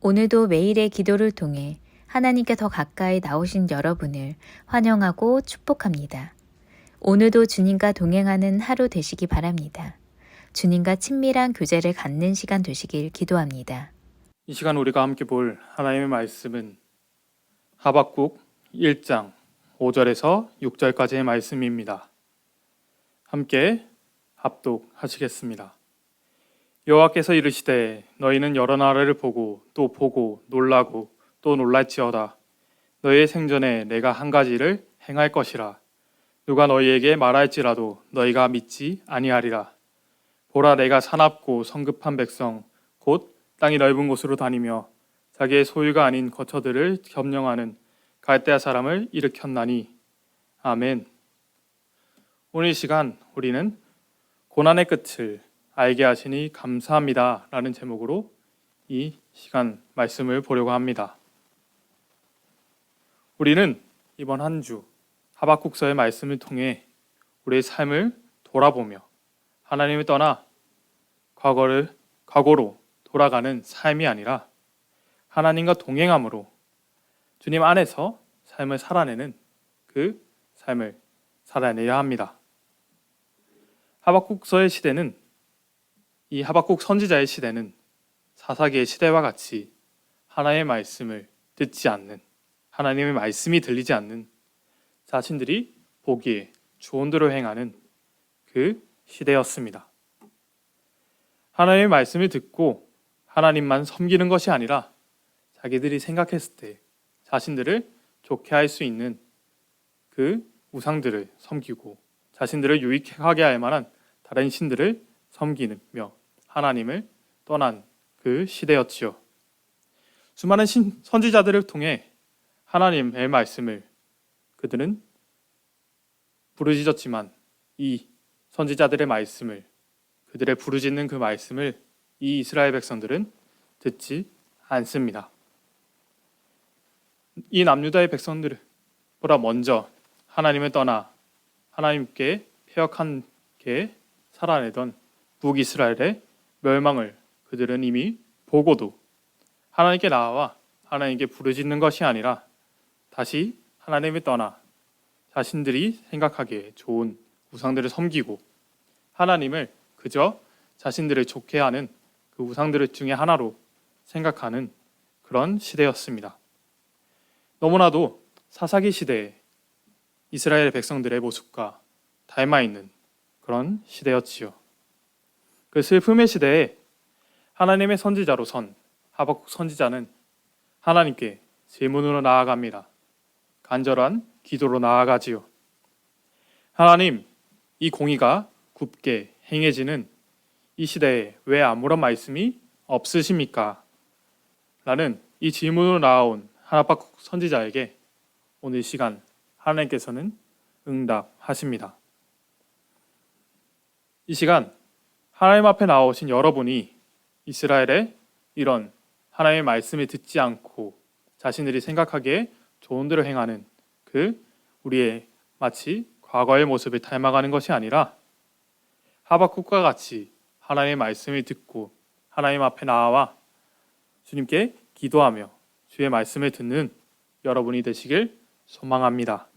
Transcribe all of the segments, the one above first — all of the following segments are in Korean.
오늘도 매일의 기도를 통해 하나님께 더 가까이 나오신 여러분을 환영하고 축복합니다. 오늘도 주님과 동행하는 하루 되시기 바랍니다. 주님과 친밀한 교제를 갖는 시간 되시길 기도합니다. 이 시간 우리가 함께 볼 하나님의 말씀은 하박국 1장 5절에서 6절까지의 말씀입니다. 함께 합독하시겠습니다. 여호와께서 이르시되 너희는 여러 나라를 보고 또 보고 놀라고 또 놀랄지어다. 너희의 생전에 내가 한 가지를 행할 것이라. 누가 너희에게 말할지라도 너희가 믿지 아니하리라. 보라, 내가 사납고 성급한 백성 곧 땅이 넓은 곳으로 다니며 자기의 소유가 아닌 거처들을 점령하는 갈대아 사람을 일으켰나니. 아멘. 오늘 이 시간 우리는 고난의 끝을 알게 하시니 감사합니다 라는 제목으로 이 시간 말씀을 보려고 합니다. 우리는 이번 한 주 하박국서의 말씀을 통해 우리의 삶을 돌아보며 하나님을 떠나 과거로 돌아가는 삶이 아니라 하나님과 동행함으로 주님 안에서 삶을 살아내는 그 삶을 살아내야 합니다. 하박국서의 시대는, 이 하박국 선지자의 시대는 사사기의 시대와 같이 하나님의 말씀을 듣지 않는, 하나님의 말씀이 들리지 않는, 자신들이 보기에 좋은 대로 행하는 그 시대였습니다. 하나님의 말씀을 듣고 하나님만 섬기는 것이 아니라 자기들이 생각했을 때 자신들을 좋게 할 수 있는 그 우상들을 섬기고 자신들을 유익하게 할 만한 다른 신들을 섬기며 하나님을 떠난 그 시대였지요. 수많은 선지자들을 통해 하나님의 말씀을 그들은 부르짖었지만 이 선지자들의 말씀을, 그들의 부르짖는 그 말씀을 이 이스라엘 백성들은 듣지 않습니다. 이 남유다의 백성들보다 먼저 하나님을 떠나 하나님께 패역하게 살아내던 북이스라엘의 멸망을 그들은 이미 보고도 하나님께 나아와 하나님께 부르짖는 것이 아니라 다시 하나님을 떠나 자신들이 생각하기에 좋은 우상들을 섬기고 하나님을 그저 자신들을 좋게 하는 그 우상들 중에 하나로 생각하는 그런 시대였습니다. 너무나도 사사기 시대에 이스라엘 백성들의 모습과 닮아있는 그런 시대였지요. 그 슬픔의 시대에 하나님의 선지자로선 하박국 선지자는 하나님께 질문으로 나아갑니다. 간절한 기도로 나아가지요. 하나님, 이 공의가 굽게 행해지는 이 시대에 왜 아무런 말씀이 없으십니까? 라는 이 질문으로 나아온 하박국 선지자에게 오늘 시간 하나님께서는 응답하십니다. 이 시간 하나님 앞에 나오신 여러분이 이스라엘의 이런 하나님의 말씀을 듣지 않고 자신들이 생각하기에 좋은 대로 행하는 그 우리의 마치 과거의 모습을 닮아가는 것이 아니라 하박국과 같이 하나님의 말씀을 듣고 하나님 앞에 나아와 주님께 기도하며 주의 말씀을 듣는 여러분이 되시길 소망합니다.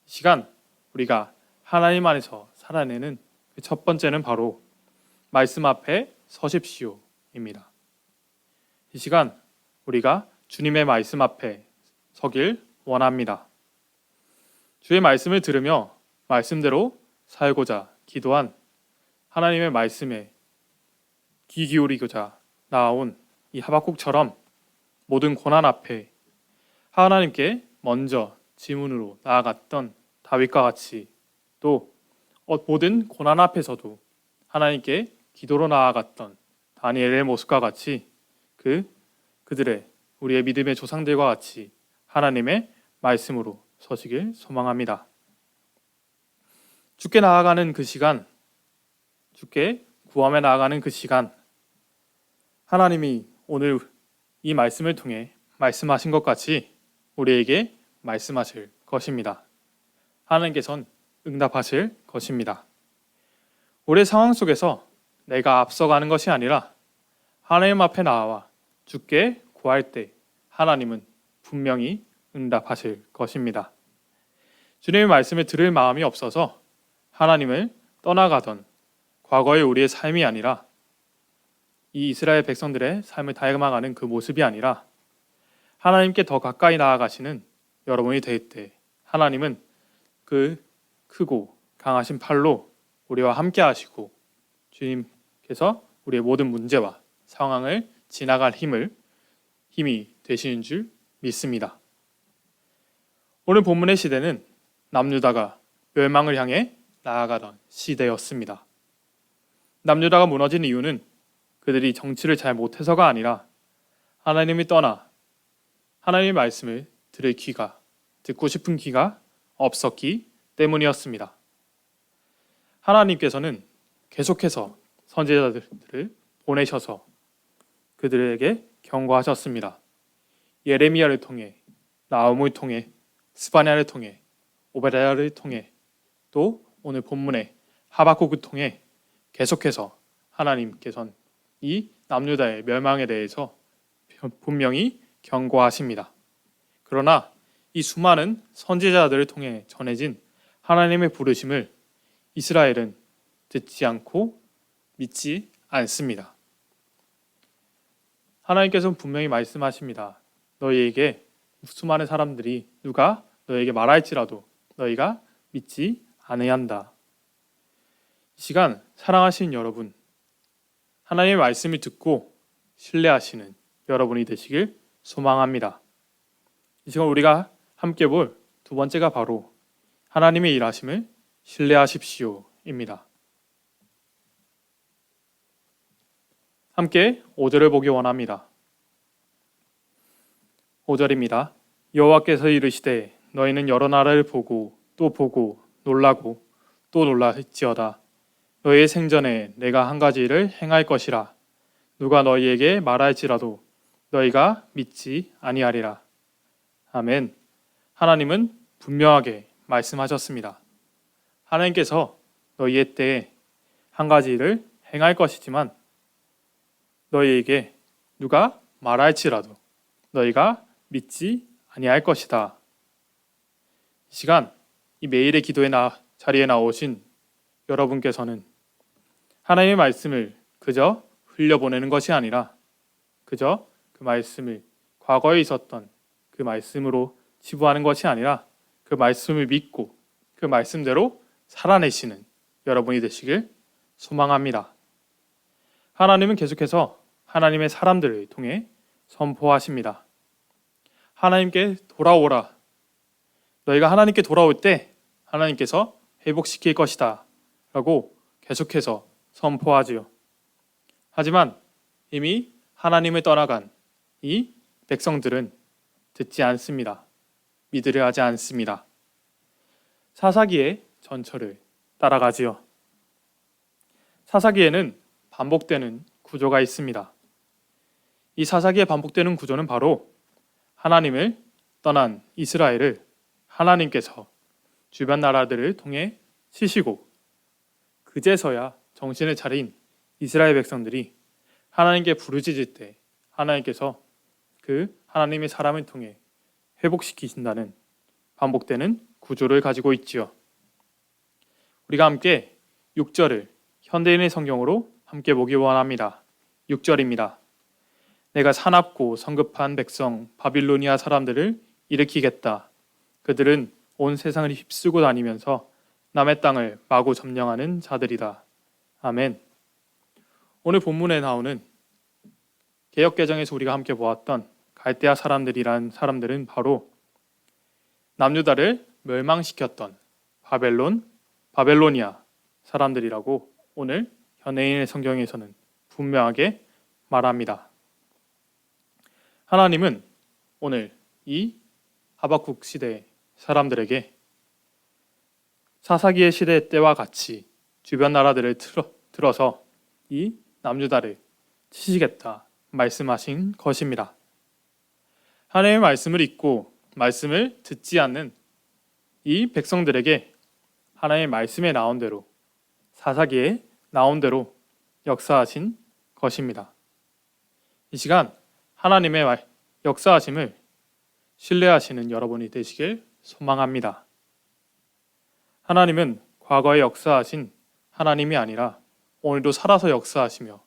이 시간 우리가 하나님 안에서 살아내는 그 첫 번째는 바로 말씀 앞에 서십시오입니다. 이 시간 우리가 주님의 말씀 앞에 서길 원합니다. 주의 말씀을 들으며 말씀대로 살고자 기도한 하나님의 말씀에 귀 기울이고자 나아온 이 하박국처럼 모든 고난 앞에 하나님께 먼저 질문으로 나아갔던 다윗과 같이 또 모든 고난 앞에서도 하나님께 기도로 나아갔던 다니엘의 모습과 같이 그들의 우리의 믿음의 조상들과 같이 하나님의 말씀으로 서시길 소망합니다. 주께 나아가는 그 시간, 주께 구함에 나아가는 그 시간, 하나님이 오늘 이 말씀을 통해 말씀하신 것 같이 우리에게 말씀하실 것입니다. 하나님께서는 응답하실 것입니다. 우리의 상황 속에서 내가 앞서가는 것이 아니라 하나님 앞에 나와 주께 구할 때 하나님은 분명히 응답하실 것입니다. 주님의 말씀을 들을 마음이 없어서 하나님을 떠나가던 과거의 우리의 삶이 아니라 이 이스라엘 백성들의 삶을 닮아가는 그 모습이 아니라 하나님께 더 가까이 나아가시는 여러분이 될 때 하나님은 그 크고 강하신 팔로 우리와 함께 하시고 주님께서 우리의 모든 문제와 상황을 지나갈 힘이 되시는 줄 믿습니다. 오늘 본문의 시대는 남유다가 멸망을 향해 나아가던 시대였습니다. 남유다가 무너진 이유는 그들이 정치를 잘 못해서가 아니라 하나님이 떠나 하나님의 말씀을 들을 귀가, 듣고 싶은 귀가 없었기 때문이었습니다. 하나님께서는 계속해서 선지자들을 보내셔서 그들에게 경고하셨습니다. 예레미야를 통해, 나훔을 통해, 스바냐를 통해, 오베랴를 통해, 또 오늘 본문의 하박국을 통해 계속해서 하나님께서는 이 남유다의 멸망에 대해서 분명히 경고하십니다. 그러나 이 수많은 선지자들을 통해 전해진 하나님의 부르심을 이스라엘은 듣지 않고 믿지 않습니다. 하나님께서는 분명히 말씀하십니다. 너희에게 수많은 사람들이 누가 너희에게 말할지라도 너희가 믿지 않아야 이 시간 사랑하시는 여러분, 하나님의 말씀을 듣고 신뢰하시는 여러분이 되시길 소망합니다. 이 시간 우리가 함께 볼 두 번째가 바로 하나님의 일하심을 신뢰하십시오입니다. 함께 5절을 보기 원합니다. 5절입니다. 여호와께서 이르시되 너희는 여러 나라를 보고 또 보고 놀라고 또 놀랄지어다. 너희의 생전에 내가 한 가지 일을 행할 것이라. 누가 너희에게 말할지라도 너희가 믿지 아니하리라. 아멘. 하나님은 분명하게 말씀하셨습니다. 하나님께서 너희의 때에 한 가지 일을 행할 것이지만 너희에게 누가 말할지라도 너희가 믿지 아니할 것이다. 이 시간 이 매일의 기도의 자리에 나오신 여러분께서는 하나님의 말씀을 그저 흘려보내는 것이 아니라 그저 그 말씀을 과거에 있었던 그 말씀으로 치부하는 것이 아니라 그 말씀을 믿고 그 말씀대로 살아내시는 여러분이 되시길 소망합니다. 하나님은 계속해서 하나님의 사람들을 통해 선포하십니다. 하나님께 돌아오라. 너희가 하나님께 돌아올 때 하나님께서 회복시킬 것이다 라고 계속해서 선포하지요. 하지만 이미 하나님을 떠나간 이 백성들은 듣지 않습니다. 믿으려 하지 않습니다. 사사기의 전철을 따라가지요. 사사기에는 반복되는 구조가 있습니다. 이 사사기에 반복되는 구조는 바로 하나님을 떠난 이스라엘을 하나님께서 주변 나라들을 통해 치시고 그제서야 정신을 차린 이스라엘 백성들이 하나님께 부르짖을 때 하나님께서 그 하나님의 사람을 통해 회복시키신다는 반복되는 구조를 가지고 있지요. 우리가 함께 6절을 현대인의 성경으로 함께 보기 원합니다. 6절입니다. 내가 사납고 성급한 백성 바빌로니아 사람들을 일으키겠다. 그들은 온 세상을 휩쓰고 다니면서 남의 땅을 마구 점령하는 자들이다. 아멘. 오늘 본문에 나오는 개역개정에서 우리가 함께 보았던 갈대아 사람들이란 사람들은 바로 남유다를 멸망시켰던 바벨로니아 사람들이라고 오늘 현대인의 성경에서는 분명하게 말합니다. 하나님은 오늘 이 하박국 시대 사람들에게 사사기의 시대 때와 같이 주변 나라들을 들어서 이 남유다를 치시겠다 말씀하신 것입니다. 하나님의 말씀을 읽고 말씀을 듣지 않는 이 백성들에게 하나님의 말씀에 나온 대로 사사기에 나온 대로 역사하신 것입니다. 이 시간 하나님의 역사하심을 신뢰하시는 여러분이 되시길 소망합니다. 하나님은 과거에 역사하신 하나님이 아니라 오늘도 살아서 역사하시며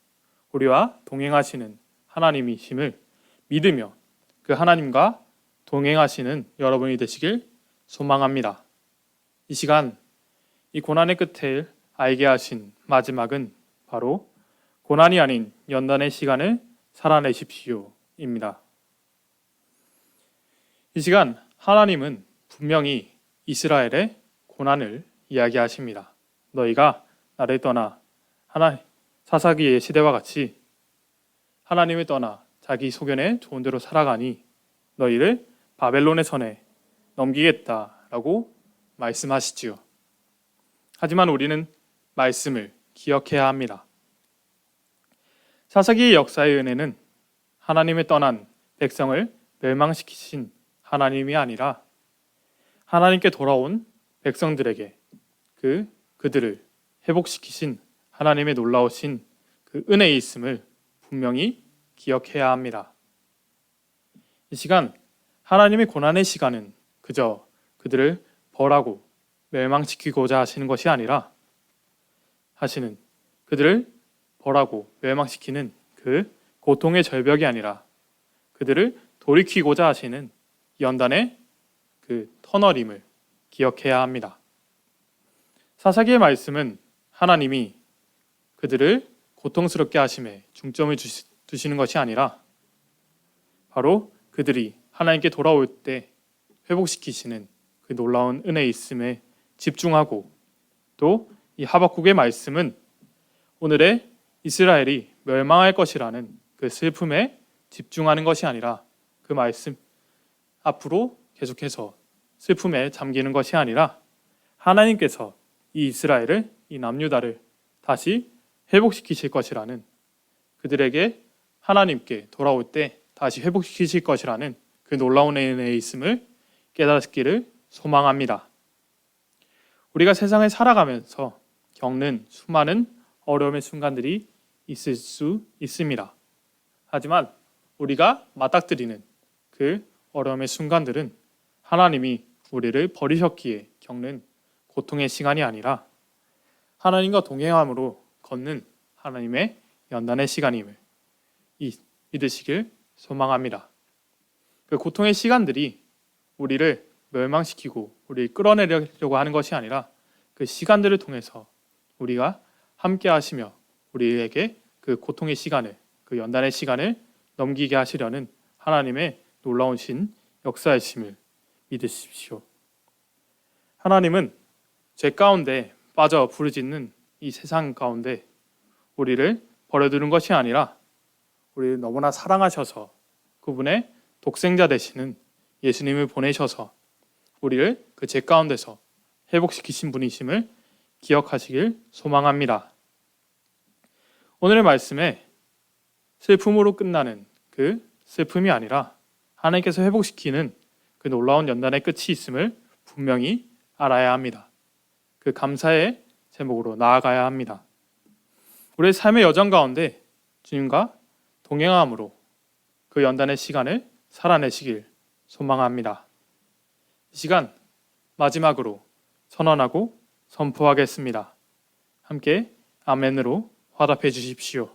우리와 동행하시는 하나님이심을 믿으며 그 하나님과 동행하시는 여러분이 되시길 소망합니다. 이 시간, 이 고난의 끝을 알게 하신 마지막은 바로 고난이 아닌 연단의 시간을 살아내십시오입니다. 이 시간 하나님은 분명히 이스라엘의 고난을 이야기하십니다. 너희가 나를 떠나 사사기의 시대와 같이 하나님을 떠나 자기 소견에 좋은 대로 살아가니 너희를 바벨론의 손에 넘기겠다라고 말씀하시지요. 하지만 우리는 말씀을 기억해야 합니다. 사사기의 역사의 은혜는 하나님을 떠난 백성을 멸망시키신 하나님이 아니라 하나님께 돌아온 백성들에게 그들을 회복시키신 하나님의 놀라우신 그 은혜의 있음을 분명히 기억해야 합니다. 이 시간 하나님의 고난의 시간은 그저 그들을 벌하고 멸망시키고자 하시는 것이 아니라 그들을 벌하고 멸망시키는 그 고통의 절벽이 아니라 그들을 돌이키고자 하시는 연단의 그 터널임을 기억해야 합니다. 사사기의 말씀은 하나님이 그들을 고통스럽게 하심에 중점을 두시는 것이 아니라 바로 그들이 하나님께 돌아올 때 회복시키시는 그 놀라운 은혜의 있음에 집중하고 또 이 하박국의 말씀은 오늘의 이스라엘이 멸망할 것이라는 그 슬픔에 집중하는 것이 아니라 그 말씀 앞으로 계속해서 슬픔에 잠기는 것이 아니라 하나님께서 이 이스라엘을 이 남유다를 다시 회복시키실 것이라는 그들에게 하나님께 돌아올 때 다시 회복시키실 것이라는 그 놀라운 은혜의 있음을 깨닫기를 소망합니다. 우리가 세상을 살아가면서 겪는 수많은 어려움의 순간들이 있을 수 있습니다. 하지만 우리가 맞닥뜨리는 그 어려움의 순간들은 하나님이 우리를 버리셨기에 겪는 고통의 시간이 아니라 하나님과 동행함으로 걷는 하나님의 연단의 시간임을 믿으시길 소망합니다. 그 고통의 시간들이 우리를 멸망시키고 우리를 끌어내려고 하는 것이 아니라 그 시간들을 통해서 우리가 함께 하시며 우리에게 그 고통의 시간을 그 연단의 시간을 넘기게 하시려는 하나님의 놀라우신 역사이심을 믿으십시오. 하나님은 죄 가운데 빠져 부르짖는 이 세상 가운데 우리를 버려두는 것이 아니라 우리를 너무나 사랑하셔서 그분의 독생자 되시는 예수님을 보내셔서 우리를 그 죄 가운데서 회복시키신 분이심을 기억하시길 소망합니다. 오늘의 말씀에 슬픔으로 끝나는 그 슬픔이 아니라 하나님께서 회복시키는 그 놀라운 연단의 끝이 있음을 분명히 알아야 합니다. 그 감사의 제목으로 나아가야 합니다. 우리의 삶의 여정 가운데 주님과 동행함으로 그 연단의 시간을 살아내시길 소망합니다. 이 시간 마지막으로 선언하고 선포하겠습니다. 함께 아멘으로 화답해 주십시오.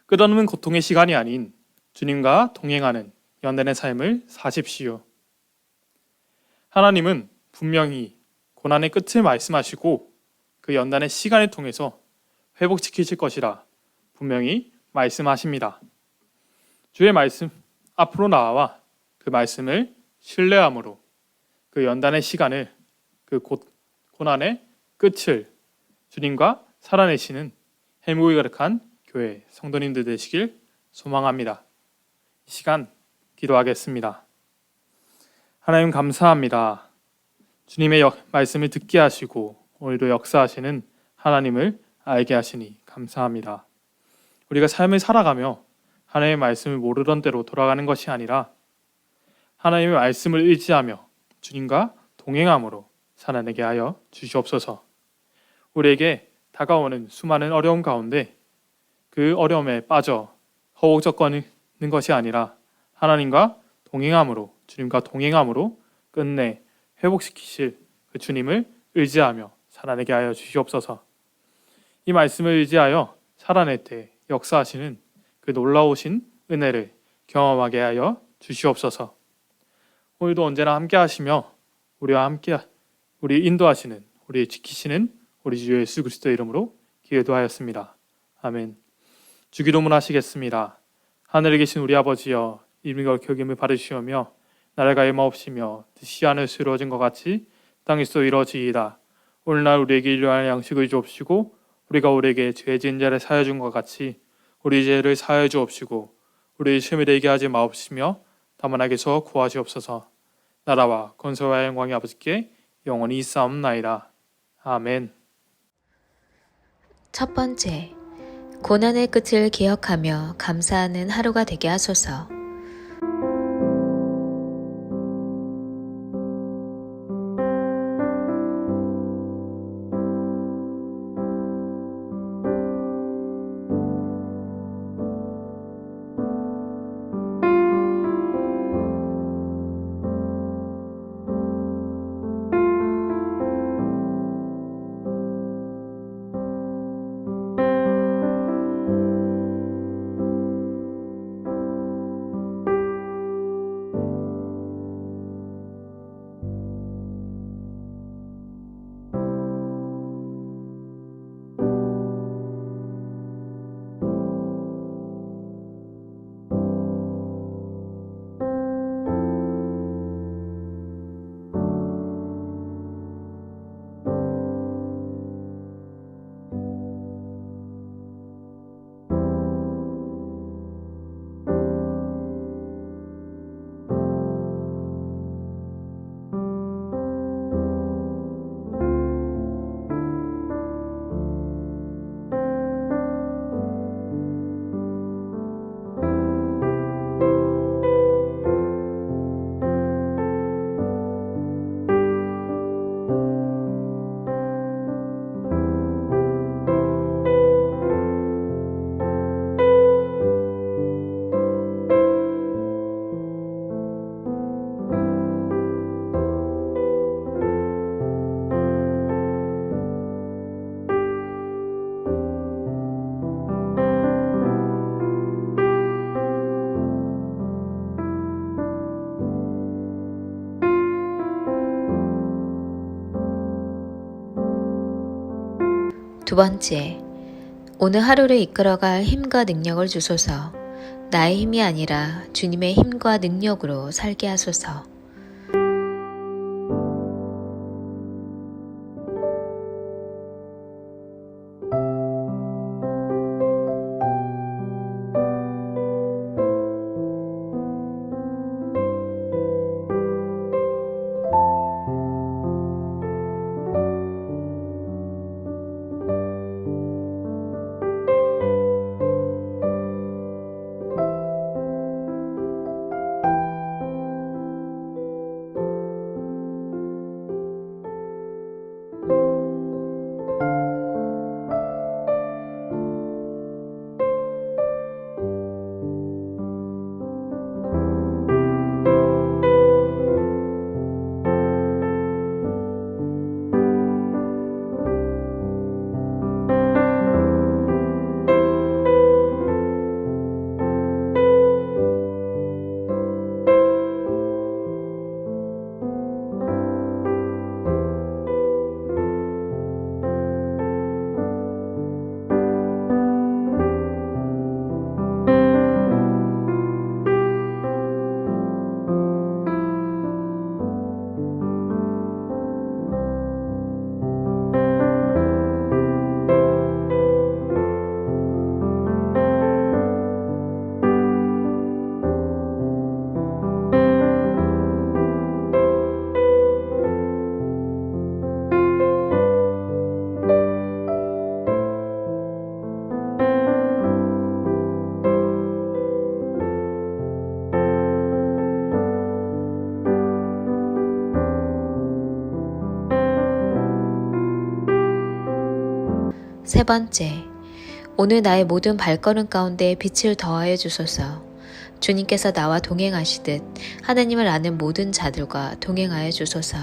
끝없는 고통의 시간이 아닌 주님과 동행하는 연단의 삶을 사십시오. 하나님은 분명히 고난의 끝을 말씀하시고 그 연단의 시간을 통해서 회복시키실 것이라 분명히 말씀하십니다. 주의 말씀 앞으로 나와 그 말씀을 신뢰함으로 그 연단의 시간을 그 고난의 끝을 주님과 살아내시는 행복이 가득한 교회 성도님들 되시길 소망합니다. 이 시간 기도하겠습니다. 하나님 감사합니다. 주님의 말씀을 듣게 하시고 오늘도 역사하시는 하나님을 알게 하시니 감사합니다. 우리가 삶을 살아가며 하나님의 말씀을 모르던 대로 돌아가는 것이 아니라 하나님의 말씀을 의지하며 주님과 동행함으로 살아내게 하여 주시옵소서. 우리에게 다가오는 수많은 어려움 가운데 그 어려움에 빠져 허우 적거리는 것이 아니라 하나님과 동행함으로, 주님과 동행함으로 끝내 회복시키실 그 주님을 의지하며 살아내게 하여 주시옵소서. 이 말씀을 의지하여 살아낼 때 역사하시는 그 놀라우신 은혜를 경험하게 하여 주시옵소서. 오늘도 언제나 함께 하시며 우리와 함께 우리 인도하시는, 우리 지키시는 우리 주 예수 그리스도의 이름으로 기도하였습니다. 아멘. 주기도문 하시겠습니다. 하늘에 계신 우리 아버지여, 이름이 거룩히 여김을 받으시오며 나라가 임하옵시며 뜻이 하늘에서 이루어진 것 같이 땅에서도 이루어지이다. 오늘날 우리에게 일용할 양식을 주옵시고 우리가 우리에게 죄 지은 자를 사하여 준 것 같이 우리 죄를 사하여 주옵시고 우리 시험에 들게 하지 마옵시며 다만 악에서 구하시옵소서. 나라와 권세와 영광이 아버지께 영원히 있사옵나이다. 아멘. 첫 번째, 고난의 끝을 기억하며 감사하는 하루가 되게 하소서. 두 번째, 오늘 하루를 이끌어갈 힘과 능력을 주소서. 나의 힘이 아니라 주님의 힘과 능력으로 살게 하소서. 세 번째, 오늘 나의 모든 발걸음 가운데 빛을 더하여 주소서. 주님께서 나와 동행하시듯 하나님을 아는 모든 자들과 동행하여 주소서.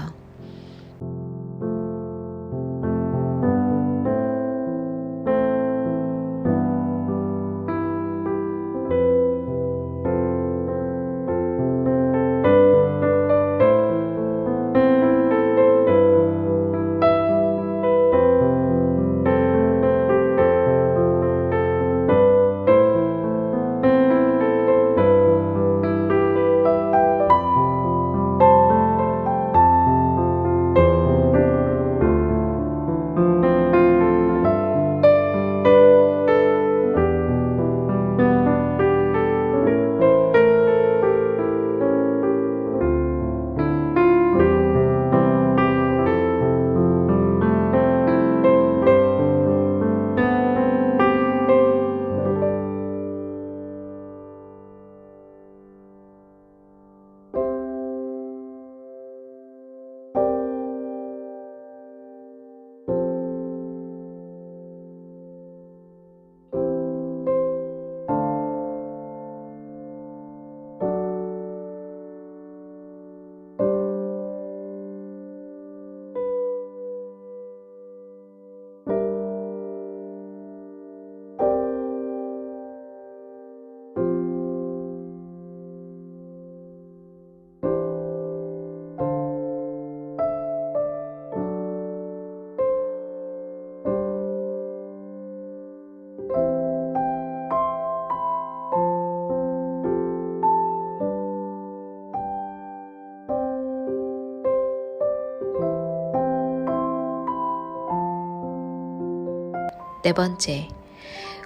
네 번째,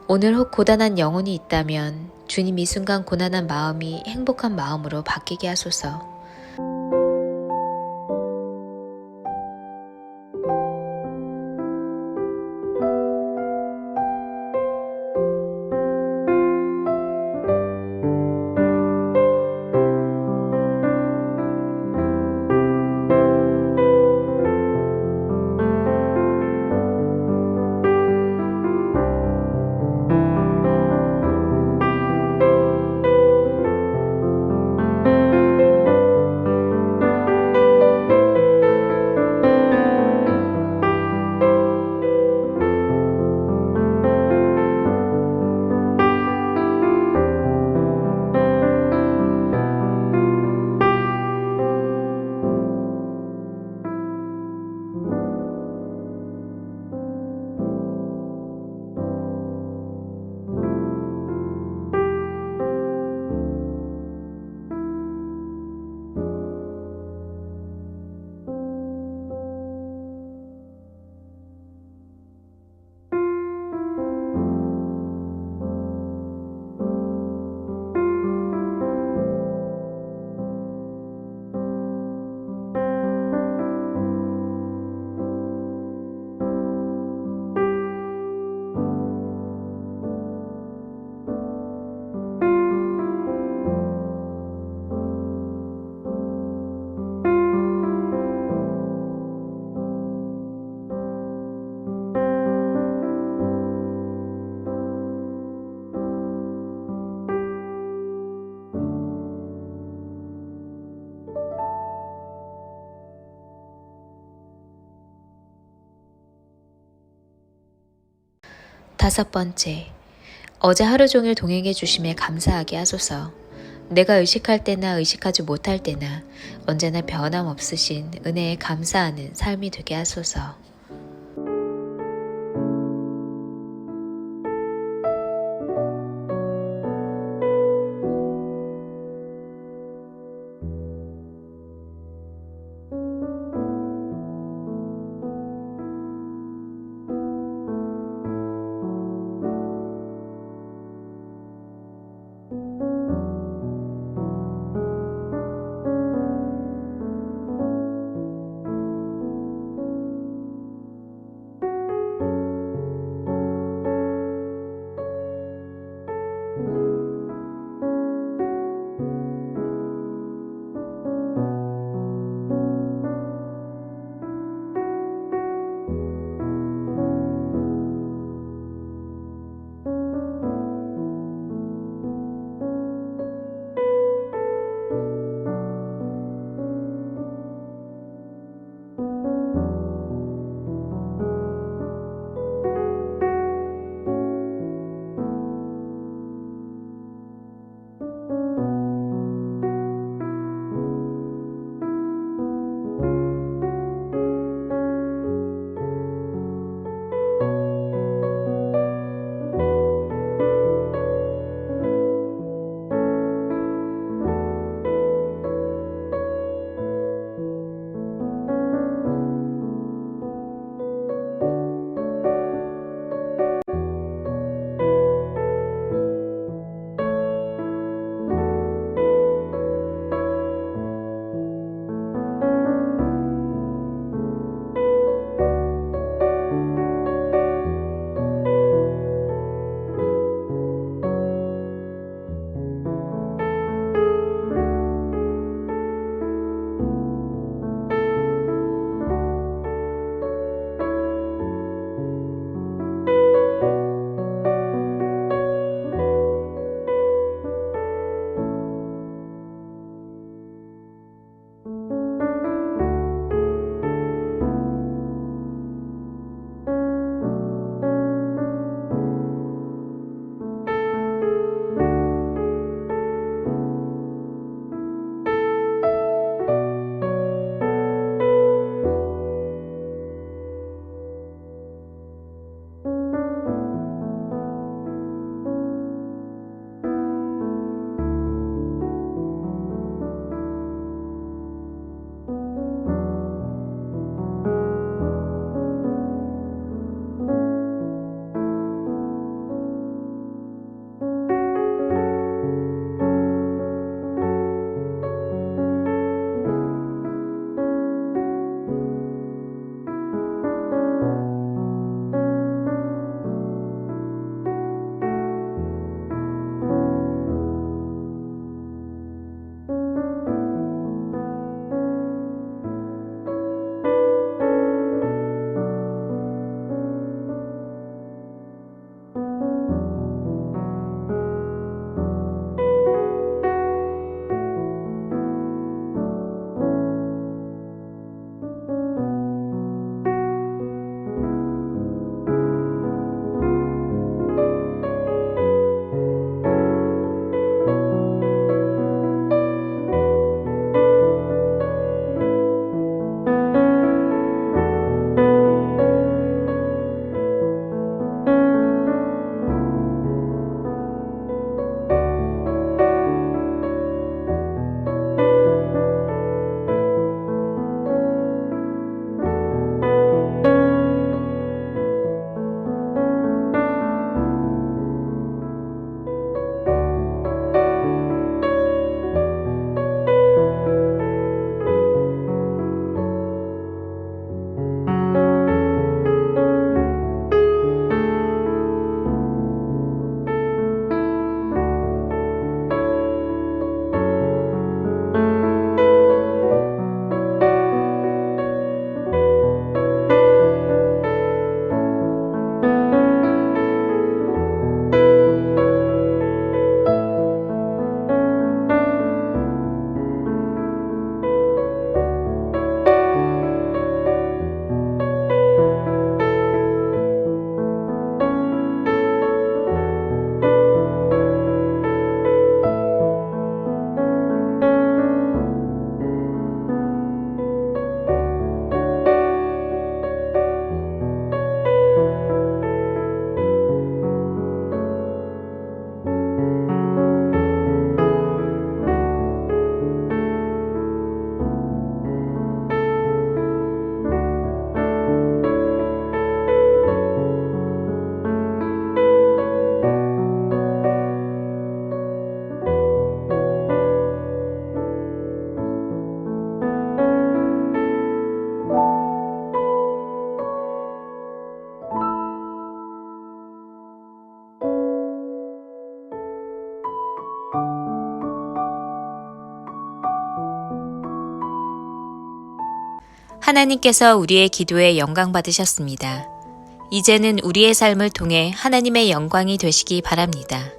오늘 혹 고단한 영혼이 있다면 주님 이 순간 고난한 마음이 행복한 마음으로 바뀌게 하소서. 다섯 번째, 어제 하루 종일 동행해 주심에 감사하게 하소서. 내가 의식할 때나 의식하지 못할 때나 언제나 변함없으신 은혜에 감사하는 삶이 되게 하소서. 하나님께서 우리의 기도에 영광 받으셨습니다. 이제는 우리의 삶을 통해 하나님의 영광이 되시기 바랍니다.